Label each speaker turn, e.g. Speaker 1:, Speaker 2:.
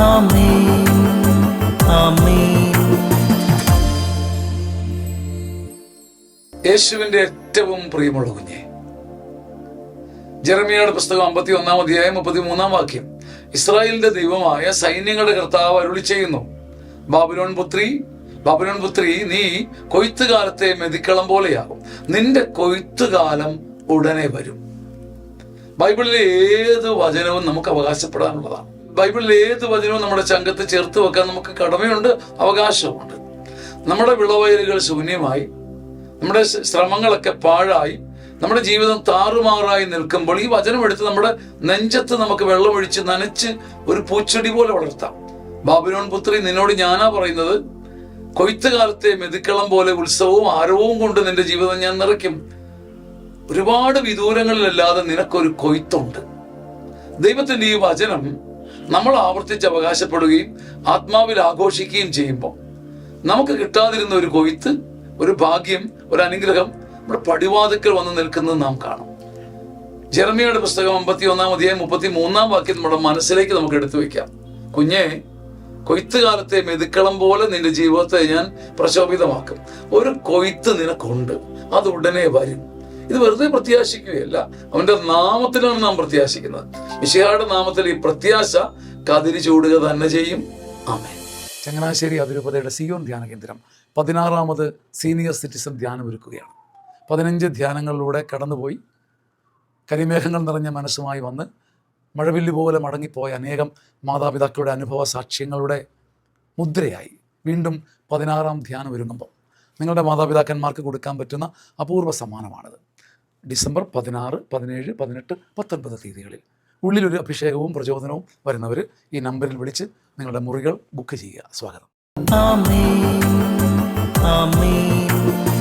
Speaker 1: ആമേൻ ആമേൻ.
Speaker 2: യേശുവിന്റെ ഏറ്റവും പ്രിയമുള്ള കുഞ്ഞെ, ജെറമിയയുടെ പുസ്തകം 51-ാം അധ്യായം 33-ാം വാക്യം, ഇസ്രായേലിന്റെ ദൈവമായ സൈന്യങ്ങളുടെ കർത്താവ് അരുളി ചെയ്യുന്നു, ബാബിലോൺ പുത്രി, നീ കൊയ്ത്തുകാലത്തെ മെതിക്കളം പോലെയാകും. നിന്റെ കൊയ്ത്തുകാലം ഉടനെ വരും. ബൈബിളിലെ ഏത് വചനവും നമുക്ക് അവകാശപ്പെടാനുള്ളതാണ്. ബൈബിളിലെ ഏത് വചനവും നമ്മുടെ ചങ്കത്ത് ചേർത്ത് വെക്കാൻ നമുക്ക് കടമയുണ്ട്, അവകാശമുണ്ട്. നമ്മുടെ വിളവയലുകൾ ശൂന്യമായി, നമ്മുടെ ശ്രമങ്ങളൊക്കെ പാഴായി, നമ്മുടെ ജീവിതം താറുമാറായി നിൽക്കുമ്പോൾ ഈ വചനം എടുത്ത് നമ്മുടെ നെഞ്ചത്ത് നമുക്ക് വെള്ളമൊഴിച്ച് നനച്ച് ഒരു പൂച്ചെടി പോലെ വളർത്താം. ബാബിലോൺ പുത്രി, നിന്നോട് ഞാനാ പറയുന്നത്, കൊയ്ത്തുകാലത്തെ മെതിക്കളം പോലെ ഉത്സവവും ആരവവും കൊണ്ട് നിന്റെ ജീവിതം ഞാൻ നിറയ്ക്കും. ഒരുപാട് വിദൂരങ്ങളിലല്ലാതെ നിനക്കൊരു കൊയ്ത്തുണ്ട്. ദൈവത്തിന്റെ ഈ വചനം നമ്മൾ ആവർത്തിച്ച് അവകാശപ്പെടുകയും ആത്മാവിൽ ആഘോഷിക്കുകയും ചെയ്യുമ്പോൾ നമുക്ക് കിട്ടാതിരുന്ന ഒരു കൊയ്ത്ത്, ഒരു ഭാഗ്യം, ഒരു അനുഗ്രഹം നമ്മുടെ പടിവാതിക്കൽ വന്ന് നിൽക്കുന്നത് നാം കാണും. ജെറമിയയുടെ പുസ്തകം 51-ാം അധ്യായം 33-ാം വാക്യം നമ്മുടെ മനസ്സിലേക്ക് നമുക്ക് എടുത്തു വെക്കാം. കുഞ്ഞെ, കൊയ്ത്തുകാലത്തെ മെതിക്കളം പോലെ നിന്റെ ജീവിതത്തെ ഞാൻ പ്രശോഭിതമാക്കും. ഒരു കൊയ്ത്ത് നിനക്കുണ്ട്, അത് ഉടനെ വരും. ഇത് വെറുതെ പ്രത്യാശിക്കുകയല്ല, അവന്റെ നാമത്തിലാണ് നാം പ്രത്യാശിക്കുന്നത്. മിശിഹായുടെ നാമത്തിൽ ഈ പ്രത്യാശ കതിരി ചൂടുക തന്നെ ചെയ്യും. ആമേൻ. ചങ്ങനാശ്ശേരി അതിരൂപതയുടെ സിയോൻ ധ്യാന കേന്ദ്രം 16ാമത് സീനിയർ സിറ്റിസൺ ധ്യാനം ഒരുക്കുകയാണ്. 15 ധ്യാനങ്ങളിലൂടെ കടന്നുപോയി കരിമേഘങ്ങൾ നിറഞ്ഞ മനസ്സുമായി വന്ന് മഴവില്ല് പോലെ മടങ്ങിപ്പോയ അനേകം മാതാപിതാക്കളുടെ അനുഭവ സാക്ഷ്യങ്ങളുടെ മുദ്രയായി വീണ്ടും 16ാം ധ്യാനം ഒരുങ്ങുമ്പോൾ നിങ്ങളുടെ മാതാപിതാക്കന്മാർക്ക് കൊടുക്കാൻ പറ്റുന്ന അപൂർവ സമ്മാനമാണിത്. ഡിസംബർ 16, 17, 18, 19 തീയതികളിൽ ഉള്ളിലൊരു അഭിഷേകവും പ്രചോദനവും വരുന്നവർ ഈ നമ്പറിൽ വിളിച്ച് നിങ്ങളുടെ മുറികൾ ബുക്ക് ചെയ്യുക. സ്വാഗതം.
Speaker 1: ആമേൻ ആമേൻ.